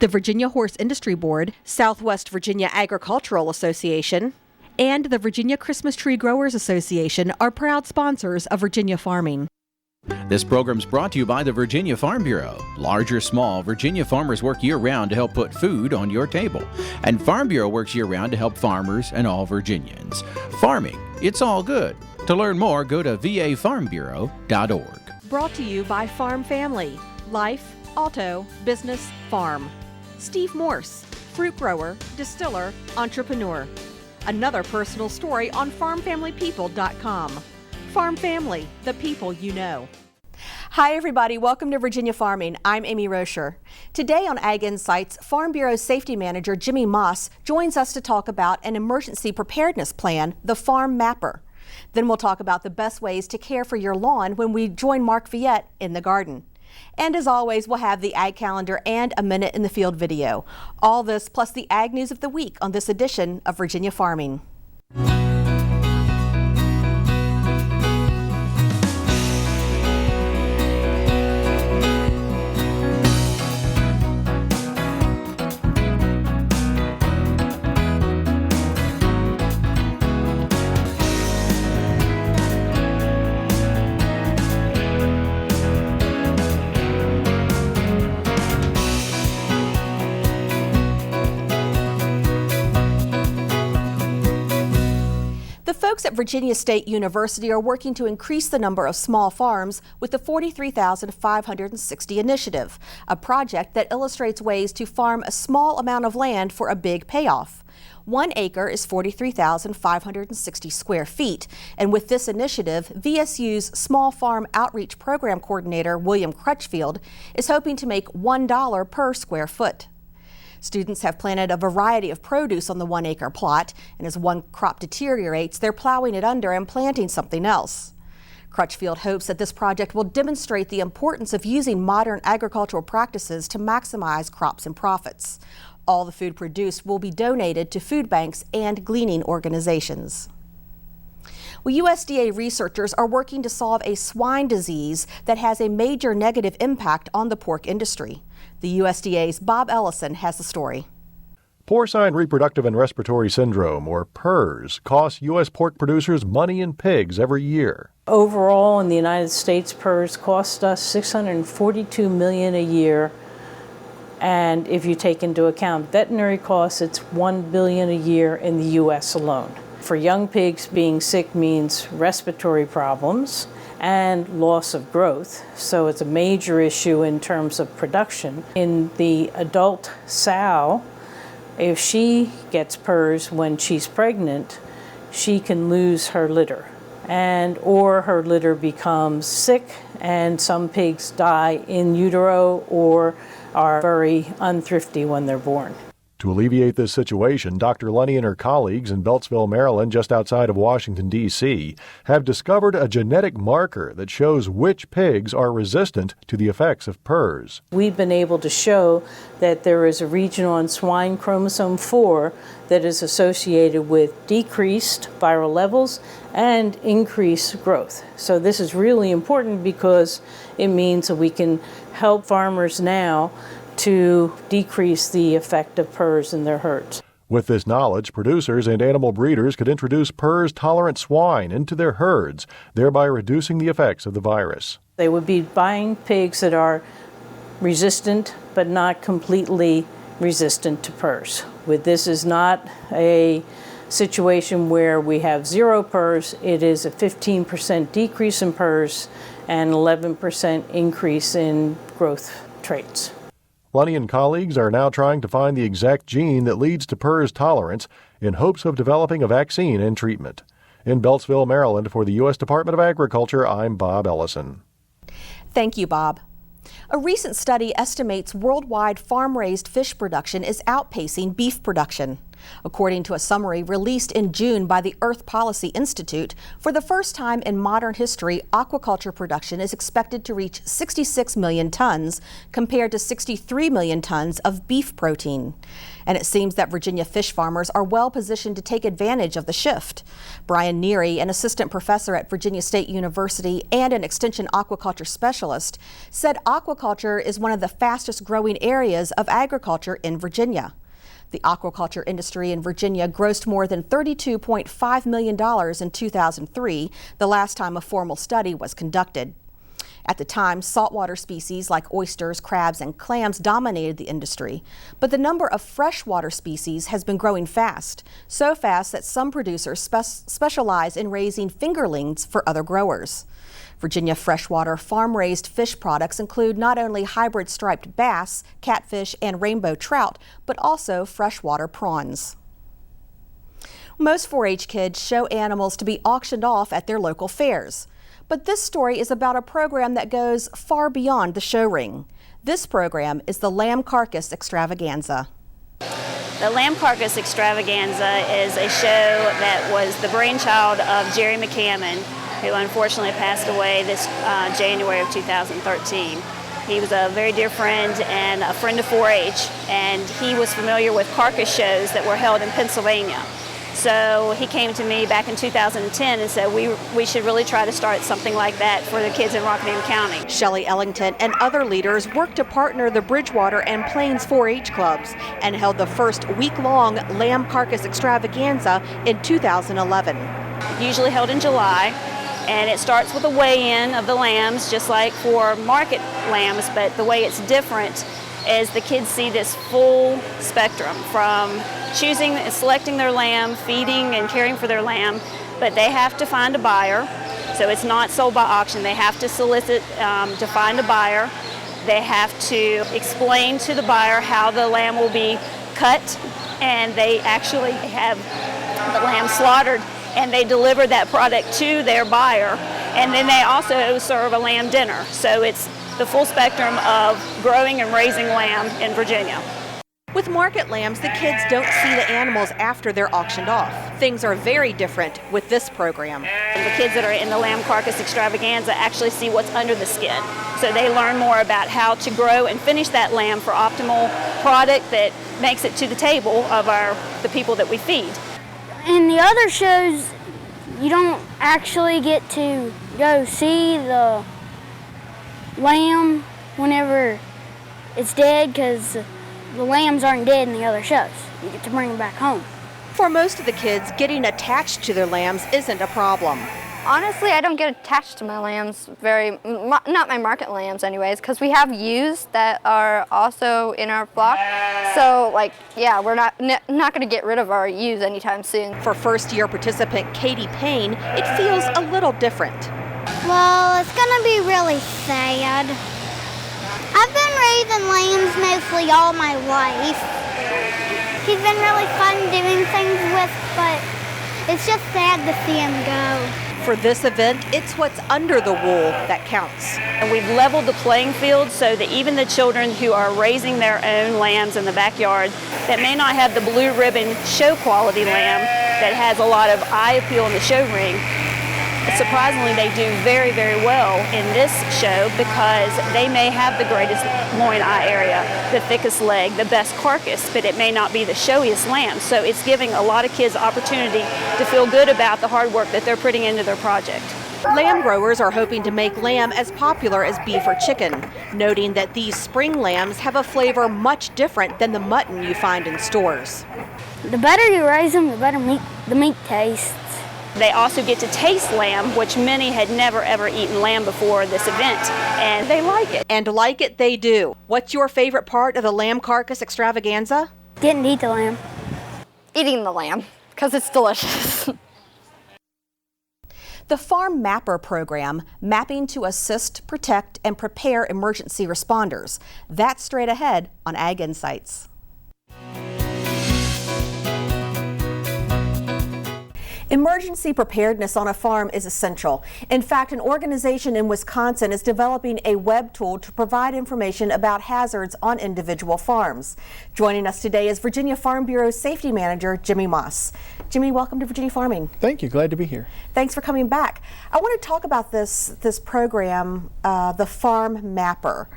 the Virginia Horse Industry Board, Southwest Virginia Agricultural Association, and the Virginia Christmas Tree Growers Association are proud sponsors of Virginia farming. This program's brought to you by the Virginia Farm Bureau. Large or small, Virginia farmers work year-round to help put food on your table. And Farm Bureau works year-round to help farmers and all Virginians. Farming, it's all good. To learn more, go to vafarmbureau.org. Brought to you by Farm Family, Life, Auto, Business, Farm. Steve Morse, fruit grower, distiller, entrepreneur. Another personal story on farmfamilypeople.com. Farm Family, the people you know. Hi everybody, welcome to Virginia Farming. I'm Amy Rocher. Today on Ag Insights, Farm Bureau Safety Manager Jimmy Maass joins us to talk about an emergency preparedness plan, the Farm Mapper. Then we'll talk about the best ways to care for your lawn when we join Mark Viette in the garden. And as always, we'll have the Ag Calendar and a Minute in the Field video. All this plus the Ag News of the Week on this edition of Virginia Farming. Folks at Virginia State University are working to increase the number of small farms with the 43,560 initiative, a project that illustrates ways to farm a small amount of land for a big payoff. 1 acre is 43,560 square feet, and with this initiative, VSU's Small Farm Outreach Program Coordinator William Crutchfield is hoping to make $1 per square foot. Students have planted a variety of produce on the 1 acre plot, and as one crop deteriorates, they're plowing it under and planting something else. Crutchfield hopes that this project will demonstrate the importance of using modern agricultural practices to maximize crops and profits. All the food produced will be donated to food banks and gleaning organizations. Well, USDA researchers are working to solve a swine disease that has a major negative impact on the pork industry. The USDA's Bob Ellison has the story. Porcine reproductive and respiratory syndrome, or PRRS, costs U.S. pork producers money in pigs every year. Overall, in the United States, PRRS cost us $642 million a year. And if you take into account veterinary costs, it's $1 billion a year in the U.S. alone. For young pigs, being sick means respiratory problems and loss of growth, so it's a major issue in terms of production. In the adult sow, if she gets PRRS when she's pregnant, she can lose her litter, or her litter becomes sick, and some pigs die in utero or are very unthrifty when they're born. To alleviate this situation, Dr. Lunny and her colleagues in Beltsville, Maryland, just outside of Washington, D.C., have discovered a genetic marker that shows which pigs are resistant to the effects of PRRS. We've been able to show that there is a region on swine chromosome 4 that is associated with decreased viral levels and increased growth. So this is really important because it means that we can help farmers now to decrease the effect of PRRS in their herds. With this knowledge, producers and animal breeders could introduce PRRS-tolerant swine into their herds, thereby reducing the effects of the virus. They would be buying pigs that are resistant but not completely resistant to PRRS. This is not a situation where we have zero PRRS. It is a 15% decrease in PRRS and 11% increase in growth traits. Lunny and colleagues are now trying to find the exact gene that leads to PRRS tolerance in hopes of developing a vaccine and treatment. In Beltsville, Maryland, for the U.S. Department of Agriculture, I'm Bob Ellison. Thank you, Bob. A recent study estimates worldwide farm-raised fish production is outpacing beef production. According to a summary released in June by the Earth Policy Institute, for the first time in modern history, aquaculture production is expected to reach 66 million tons compared to 63 million tons of beef protein. And it seems that Virginia fish farmers are well positioned to take advantage of the shift. Brian Neary, an assistant professor at Virginia State University and an extension aquaculture specialist, said aquaculture is one of the fastest growing areas of agriculture in Virginia. The aquaculture industry in Virginia grossed more than $32.5 million in 2003, the last time a formal study was conducted. At the time, saltwater species like oysters, crabs, and clams dominated the industry, but the number of freshwater species has been growing fast, so fast that some producers specialize in raising fingerlings for other growers. Virginia freshwater farm-raised fish products include not only hybrid striped bass, catfish, and rainbow trout, but also freshwater prawns. Most 4-H kids show animals to be auctioned off at their local fairs. But this story is about a program that goes far beyond the show ring. This program is the Lamb Carcass Extravaganza. The Lamb Carcass Extravaganza is a show that was the brainchild of Jerry McCammon, who unfortunately passed away this January of 2013. He was a very dear friend and a friend of 4-H, and he was familiar with carcass shows that were held in Pennsylvania. So he came to me back in 2010 and said we should really try to start something like that for the kids in Rockingham County. Shelley Ellington and other leaders worked to partner the Bridgewater and Plains 4-H clubs and held the first week-long Lamb Carcass Extravaganza in 2011. Usually held in July, and it starts with a weigh-in of the lambs, just like for market lambs, but the way it's different is the kids see this full spectrum from choosing and selecting their lamb, feeding and caring for their lamb, but they have to find a buyer. So it's not sold by auction. They have to solicit to find a buyer. They have to explain to the buyer how the lamb will be cut, and they actually have the lamb slaughtered and they deliver that product to their buyer. And then they also serve a lamb dinner. So it's the full spectrum of growing and raising lamb in Virginia. With market lambs, the kids don't see the animals after they're auctioned off. Things are very different with this program. The kids that are in the Lamb Carcass Extravaganza actually see what's under the skin. So they learn more about how to grow and finish that lamb for optimal product that makes it to the table of the people that we feed. In the other shows, you don't actually get to go see the lamb whenever it's dead, because the lambs aren't dead in the other shows. You get to bring them back home. For most of the kids, getting attached to their lambs isn't a problem. Honestly, I don't get attached to my lambs not my market lambs anyways, because we have ewes that are also in our flock. So yeah, we're not going to get rid of our ewes anytime soon. For first-year participant Katie Payne, it feels a little different. Well, it's going to be really sad. I've been raising lambs mostly all my life. He's been really fun doing things with, but it's just sad to see him go. For this event, it's what's under the wool that counts. And we've leveled the playing field so that even the children who are raising their own lambs in the backyard that may not have the blue ribbon show quality lamb that has a lot of eye appeal in the show ring, surprisingly, they do very, very well in this show because they may have the greatest loin eye area, the thickest leg, the best carcass, but it may not be the showiest lamb. So it's giving a lot of kids opportunity to feel good about the hard work that they're putting into their project. Lamb growers are hoping to make lamb as popular as beef or chicken, noting that these spring lambs have a flavor much different than the mutton you find in stores. The better you raise them, the better the meat tastes. They also get to taste lamb, which many had never ever eaten lamb before this event, and they like it. And like it, they do. What's your favorite part of the Lamb Carcass Extravaganza? Getting to eat the lamb. Eating the lamb, because it's delicious. The Farm Mapper program, mapping to assist, protect, and prepare emergency responders. That's straight ahead on Ag Insights. Emergency preparedness on a farm is essential. In fact, an organization in Wisconsin is developing a web tool to provide information about hazards on individual farms. Joining us today is Virginia Farm Bureau Safety Manager Jimmy Maass. Jimmy, welcome to Virginia Farming. Thank you. Glad to be here. Thanks for coming back. I want to talk about this program, the Farm Mapper.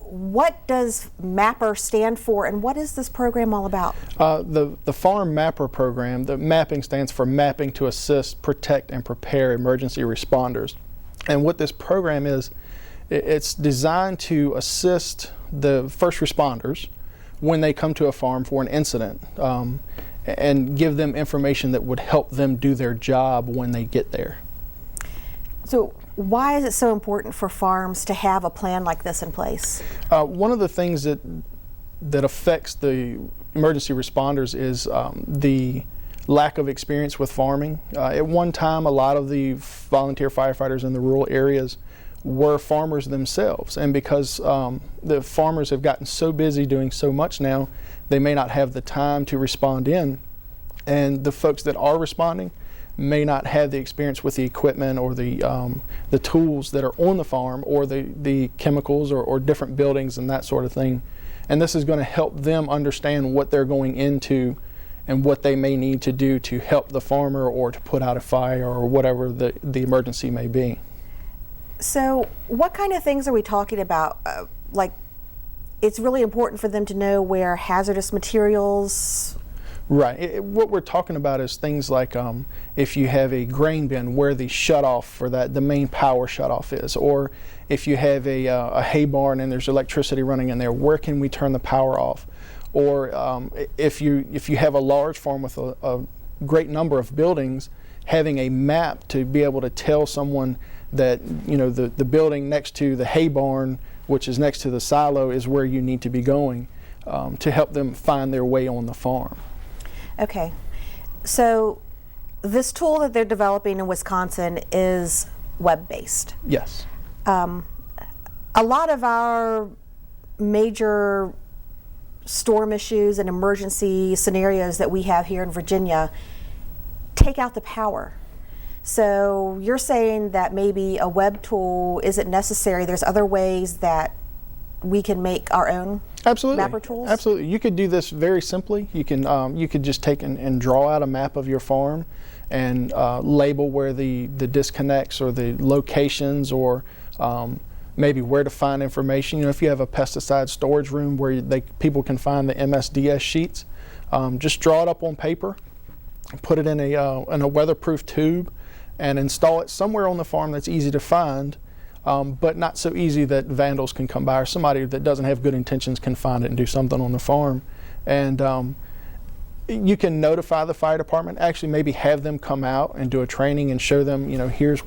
What does MAPPER stand for, and what is this program all about? The Farm Mapper program, the mapping stands for Mapping to Assist, Protect, and Prepare Emergency Responders. And what this program is, it's designed to assist the first responders when they come to a farm for an incident, and give them information that would help them do their job when they get there. So why is it so important for farms to have a plan like this in place? One of the things that affects the emergency responders is the lack of experience with farming. At one time, a lot of the volunteer firefighters in the rural areas were farmers themselves, and because the farmers have gotten so busy doing so much now, they may not have the time to respond in, and the folks that are responding may not have the experience with the equipment or the tools that are on the farm, or the chemicals or different buildings and that sort of thing. And this is going to help them understand what they're going into and what they may need to do to help the farmer or to put out a fire or whatever the emergency may be. So what kind of things are we talking about? Like, it's really important for them to know where hazardous materials. Right. What we're talking about is things like if you have a grain bin, where the shutoff for that, the main power shutoff is, or if you have a hay barn and there's electricity running in there, where can we turn the power off? Or if you have a large farm with a great number of buildings, having a map to be able to tell someone that, you know, the building next to the hay barn, which is next to the silo, is where you need to be going to help them find their way on the farm. Okay, so this tool that they're developing in Wisconsin is web-based. Yes. A lot of our major storm issues and emergency scenarios that we have here in Virginia take out the power. So you're saying that maybe a web tool isn't necessary. There's other ways that we can make our own mapper tools? Absolutely. You could do this very simply. You can you could just take and draw out a map of your farm and label where the disconnects or the locations, or maybe where to find information. You know, if you have a pesticide storage room where people can find the MSDS sheets, just draw it up on paper, put it in a weatherproof tube, and install it somewhere on the farm that's easy to find. But not so easy that vandals can come by, or somebody that doesn't have good intentions can find it and do something on the farm. And you can notify the fire department, actually maybe have them come out and do a training and show them, you know, here's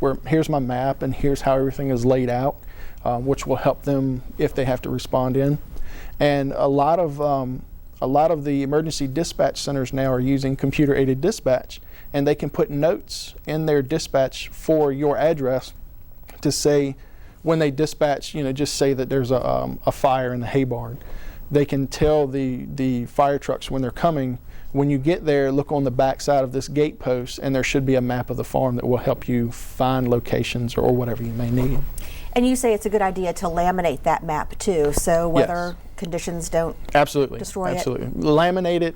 my map and here's how everything is laid out, which will help them if they have to respond in. And a lot of the emergency dispatch centers now are using computer-aided dispatch, and they can put notes in their dispatch for your address to say, when they dispatch, you know, just say that there's a fire in the hay barn. They can tell the fire trucks when they're coming, when you get there, look on the back side of this gate post, and there should be a map of the farm that will help you find locations or whatever you may need. And you say it's a good idea to laminate that map too, so weather conditions don't destroy it? Absolutely. Laminate it,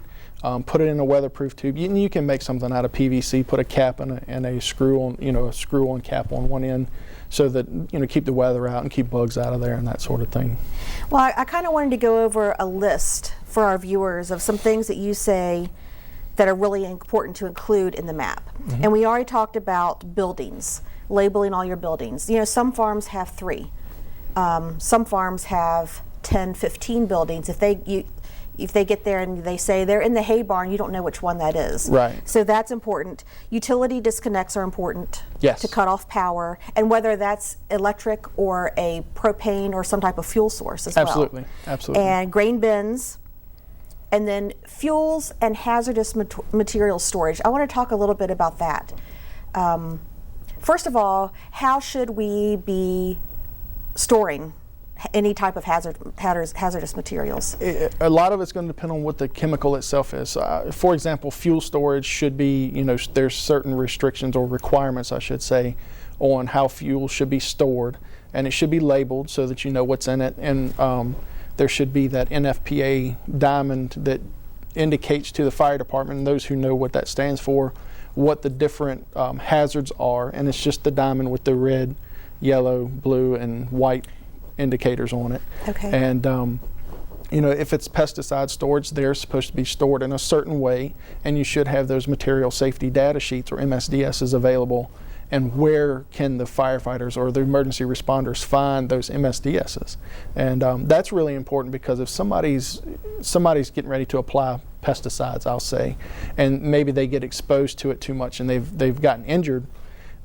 put it in a weatherproof tube. You can make something out of PVC, put a cap and a screw on, you know, a screw-on cap on one end, so that, you know, keep the weather out and keep bugs out of there and that sort of thing. Well, I kind of wanted to go over a list for our viewers of some things that you say that are really important to include in the map. Mm-hmm. And we already talked about buildings, labeling all your buildings. You know, some farms have 3. Some farms have 10, 15 buildings. If they get there and they say they're in the hay barn, you don't know which one that is. Right. So that's important. Utility disconnects are important. Yes. To cut off power, and whether that's electric or a propane or some type of fuel source as well. Absolutely. And grain bins, and then fuels and hazardous material storage. I want to talk a little bit about that. First of all, how should we be storing any type of hazardous materials? A lot of it's going to depend on what the chemical itself is. For example, fuel storage should be, there's certain restrictions or requirements, I should say, on how fuel should be stored, and it should be labeled so that you know what's in it. And there should be that NFPA diamond that indicates to the fire department and those who know what that stands for, what the different hazards are. And it's just the diamond with the red, yellow, blue, and white indicators on it. Okay. And if it's pesticide storage, they're supposed to be stored in a certain way, and you should have those material safety data sheets or MSDSs available. And where can the firefighters or the emergency responders find those MSDSs? And that's really important, because if somebody's getting ready to apply pesticides, I'll say, and maybe they get exposed to it too much and they've gotten injured,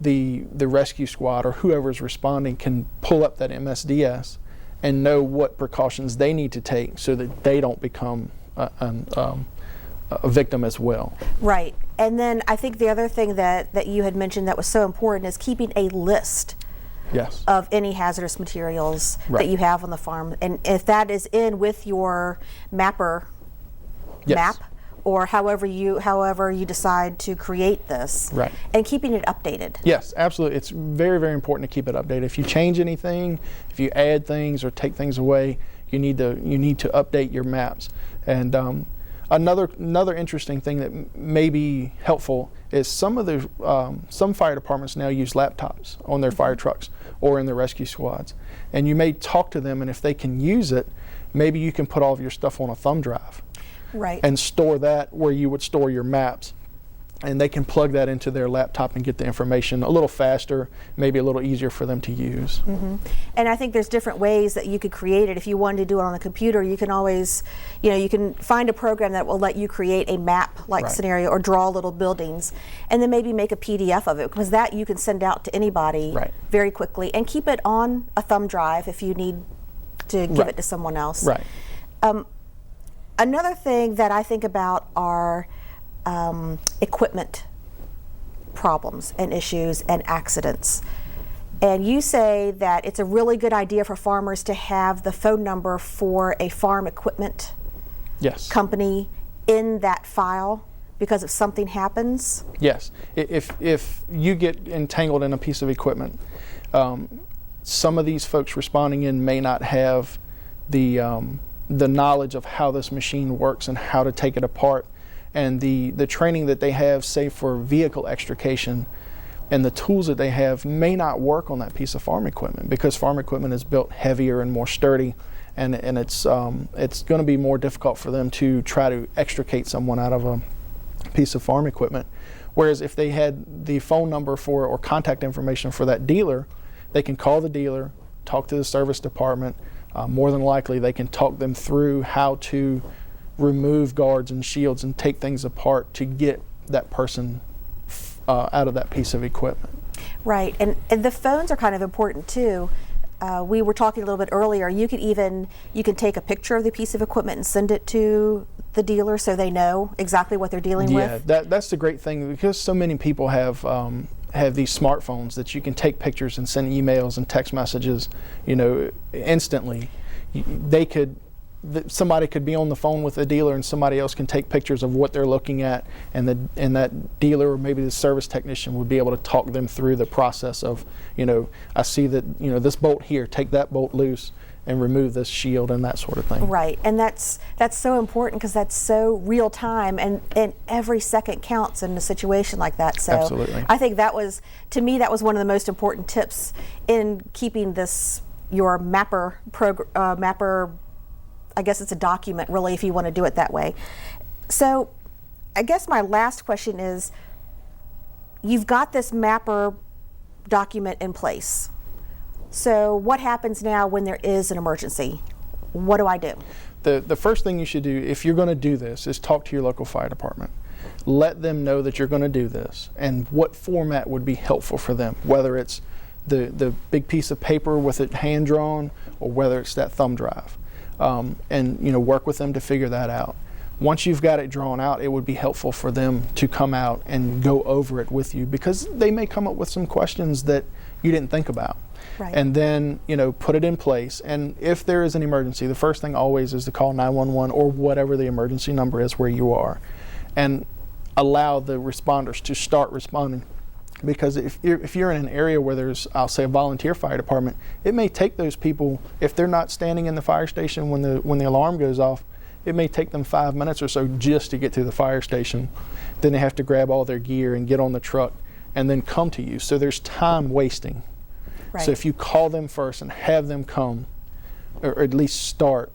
the rescue squad or whoever's responding can pull up that MSDS and know what precautions they need to take so that they don't become a victim as well. Right. And then I think the other thing that you had mentioned that was so important is keeping a list Yes. of any hazardous materials Right. that you have on the farm. And if that is in with your mapper Yes. map, or however you decide to create this, Right. and keeping it updated. Yes, absolutely. It's very, very important to keep it updated. If you change anything, if you add things or take things away, you need to update your maps. And another interesting thing that may be helpful is some fire departments now use laptops on their fire trucks or in their rescue squads. And you may talk to them, and if they can use it, maybe you can put all of your stuff on a thumb drive. Right. And store that where you would store your maps. And they can plug that into their laptop and get the information a little faster, maybe a little easier for them to use. Mm-hmm. And I think there's different ways that you could create it. If you wanted to do it on the computer, you can always, you can find a program that will let you create a map-like Right. scenario or draw little buildings, and then maybe make a PDF of it, because that you can send out to anybody Right. very quickly, and keep it on a thumb drive if you need to give Right. it to someone else. Right. Another thing that I think about are equipment problems and issues and accidents. And you say that it's a really good idea for farmers to have the phone number for a farm equipment Yes. company in that file, because if something happens. Yes. If you get entangled in a piece of equipment, some of these folks responding in may not have the knowledge of how this machine works and how to take it apart, and the training that they have, say for vehicle extrication, and the tools that they have may not work on that piece of farm equipment, because farm equipment is built heavier and more sturdy, and it's going to be more difficult for them to try to extricate someone out of a piece of farm equipment. Whereas if they had the phone number for or contact information for that dealer, they can call the dealer, talk to the service department. More than likely they can talk them through how to remove guards and shields and take things apart to get that person out of that piece of equipment. Right, and the phones are kind of important too. We were talking a little bit earlier, you can take a picture of the piece of equipment and send it to the dealer so they know exactly what they're dealing with. Yeah, that's the great thing, because so many people have these smartphones that you can take pictures and send emails and text messages, instantly. Somebody could be on the phone with a dealer and somebody else can take pictures of what they're looking at, and that dealer or maybe the service technician would be able to talk them through the process of, I see that, this bolt here, take that bolt loose and remove this shield and that sort of thing. Right, and that's so important, because that's so real time, and every second counts in a situation like that. So Absolutely. I think to me that was one of the most important tips in keeping your mapper, I guess it's a document really, if you want to do it that way. So I guess my last question is, you've got this mapper document in place. So what happens now when there is an emergency? What do I do? The first thing you should do, if you're going to do this, is talk to your local fire department. Let them know that you're going to do this and what format would be helpful for them, whether it's the big piece of paper with it hand drawn, or whether it's that thumb drive. And work with them to figure that out. Once you've got it drawn out, it would be helpful for them to come out and go over it with you, because they may come up with some questions that you didn't think about. Right. And then, put it in place. And if there is an emergency, the first thing always is to call 911 or whatever the emergency number is where you are, and allow the responders to start responding. Because if you're in an area where there's, I'll say, a volunteer fire department, it may take those people, if they're not standing in the fire station when the alarm goes off, it may take them 5 minutes or so just to get to the fire station. Then they have to grab all their gear and get on the truck and then come to you. So there's time wasting. Right. So if you call them first and have them come, or at least start,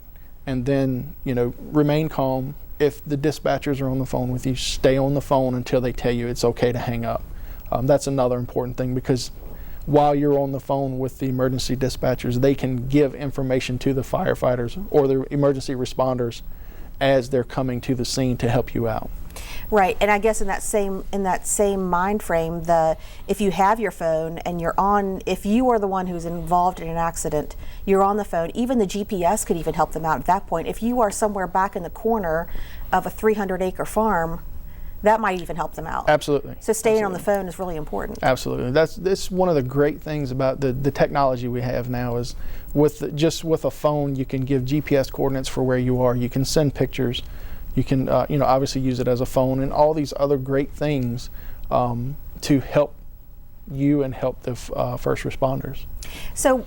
and then, remain calm. If the dispatchers are on the phone with you, stay on the phone until they tell you it's okay to hang up. That's another important thing, because while you're on the phone with the emergency dispatchers, they can give information to the firefighters or the emergency responders as they're coming to the scene to help you out. Right, and I guess in that same mind frame, if you have your phone and you're on, if you are the one who's involved in an accident, you're on the phone. Even the GPS could even help them out at that point. If you are somewhere back in the corner of a 300-acre farm, that might even help them out. Absolutely. So staying Absolutely. on the phone is really important. Absolutely. That's one of the great things about the technology we have now is with a phone, you can give GPS coordinates for where you are. You can send pictures. You can obviously use it as a phone and all these other great things to help you and help the first responders. So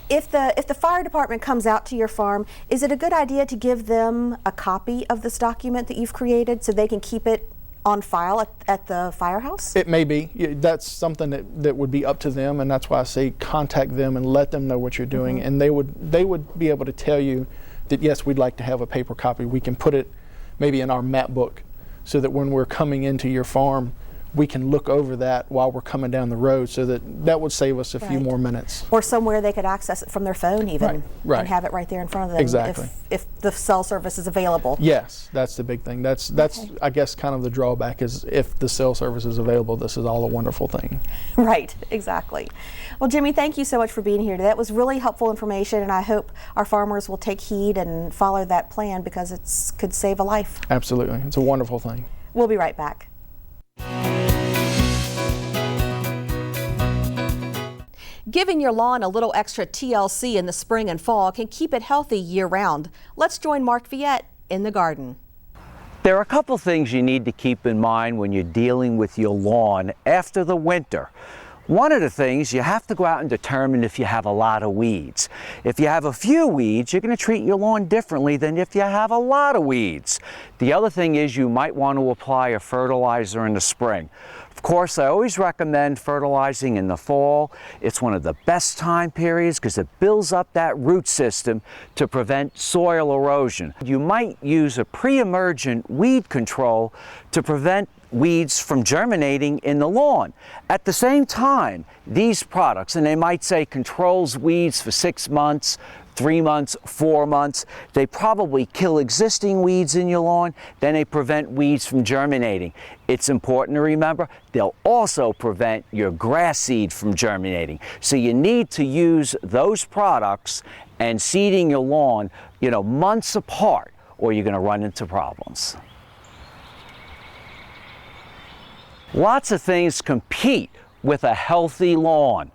if the fire department comes out to your farm, is it a good idea to give them a copy of this document that you've created so they can keep it on file at the firehouse? It may be. That's something that would be up to them, and that's why I say contact them and let them know what you're doing, and they would be able to tell you that yes, we'd like to have a paper copy. We can put it maybe in our map book so that when we're coming into your farm, we can look over that while we're coming down the road, so that would save us a few more minutes. Or somewhere they could access it from their phone even, Right. and have it right there in front of them. Exactly. If the cell service is available. Yes, that's the big thing. That's I guess kind of the drawback is if the cell service is available, this is all a wonderful thing. Right, exactly. Well, Jimmy, thank you so much for being here today. That was really helpful information, and I hope our farmers will take heed and follow that plan, because it could save a life. Absolutely. It's a wonderful thing. We'll be right back. Giving your lawn a little extra TLC in the spring and fall can keep it healthy year-round. Let's join Mark Viette in the garden. There are a couple things you need to keep in mind when you're dealing with your lawn after the winter. One of the things, you have to go out and determine if you have a lot of weeds. If you have a few weeds, you're going to treat your lawn differently than if you have a lot of weeds. The other thing is you might want to apply a fertilizer in the spring. Of course, I always recommend fertilizing in the fall. It's one of the best time periods because it builds up that root system to prevent soil erosion. You might use a pre-emergent weed control to prevent weeds from germinating in the lawn. At the same time, these products, and they might say controls weeds for 6 months, 3 months, 4 months, they probably kill existing weeds in your lawn, then they prevent weeds from germinating. It's important to remember, they'll also prevent your grass seed from germinating. So you need to use those products and seeding your lawn, months apart, or you're going to run into problems. Lots of things compete with a healthy lawn.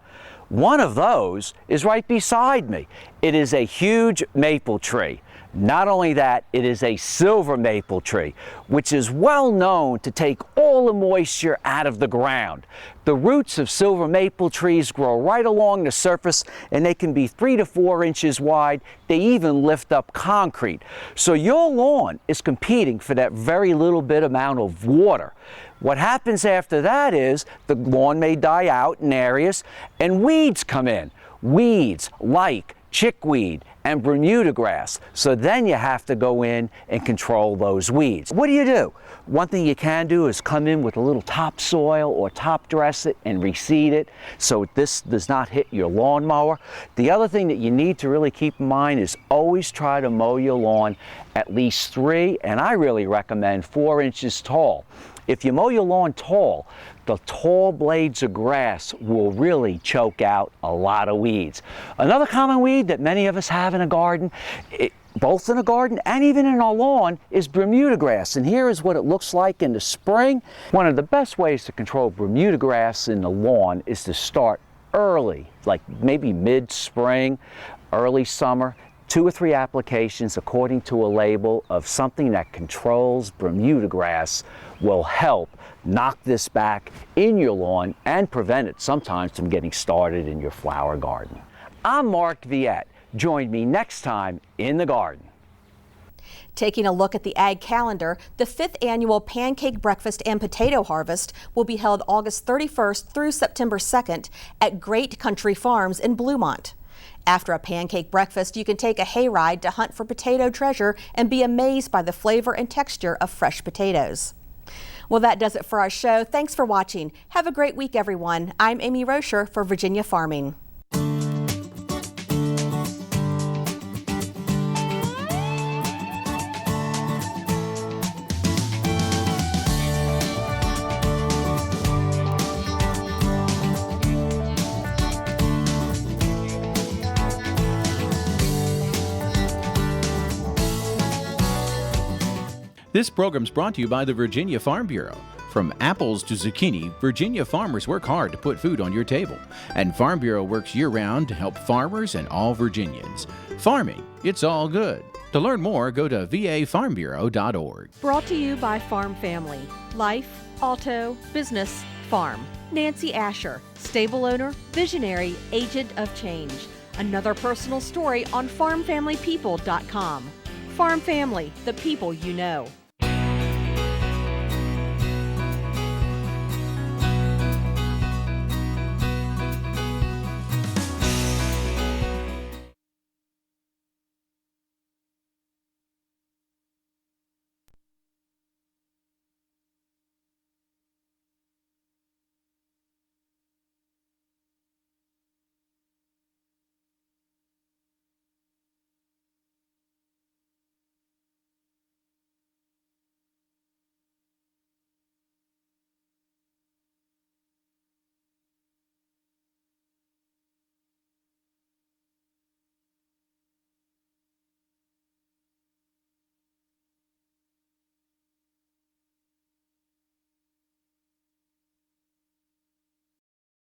One of those is right beside me. It is a huge maple tree. Not only that, it is a silver maple tree, which is well known to take all the moisture out of the ground. The roots of silver maple trees grow right along the surface, and they can be 3 to 4 inches wide. They even lift up concrete. So your lawn is competing for that very little bit amount of water. What happens after that is the lawn may die out in areas and weeds come in. Weeds like chickweed and Bermuda grass. So then you have to go in and control those weeds. What do? One thing you can do is come in with a little topsoil or top dress it and reseed it so this does not hit your lawnmower. The other thing that you need to really keep in mind is always try to mow your lawn at least 3, and I really recommend 4 inches tall. If you mow your lawn tall, the tall blades of grass will really choke out a lot of weeds. Another common weed that many of us have in a garden, both in a garden and even in our lawn, is Bermuda grass. And here is what it looks like in the spring. One of the best ways to control Bermuda grass in the lawn is to start early, like maybe mid-spring, early summer, 2 or 3 applications according to a label of something that controls Bermuda grass will help knock this back in your lawn and prevent it sometimes from getting started in your flower garden. I'm Mark Viette. Join me next time in the garden. Taking a look at the ag calendar, the 5th annual Pancake Breakfast and Potato Harvest will be held August 31st through September 2nd at Great Country Farms in Bluemont. After a pancake breakfast, you can take a hayride to hunt for potato treasure and be amazed by the flavor and texture of fresh potatoes. Well, that does it for our show. Thanks for watching. Have a great week, everyone. I'm Amy Rocher for Virginia Farming. This program's brought to you by the Virginia Farm Bureau. From apples to zucchini, Virginia farmers work hard to put food on your table. And Farm Bureau works year-round to help farmers and all Virginians. Farming, it's all good. To learn more, go to vafarmbureau.org. Brought to you by Farm Family. Life, auto, business, farm. Nancy Asher, stable owner, visionary, agent of change. Another personal story on farmfamilypeople.com. Farm Family, the people you know.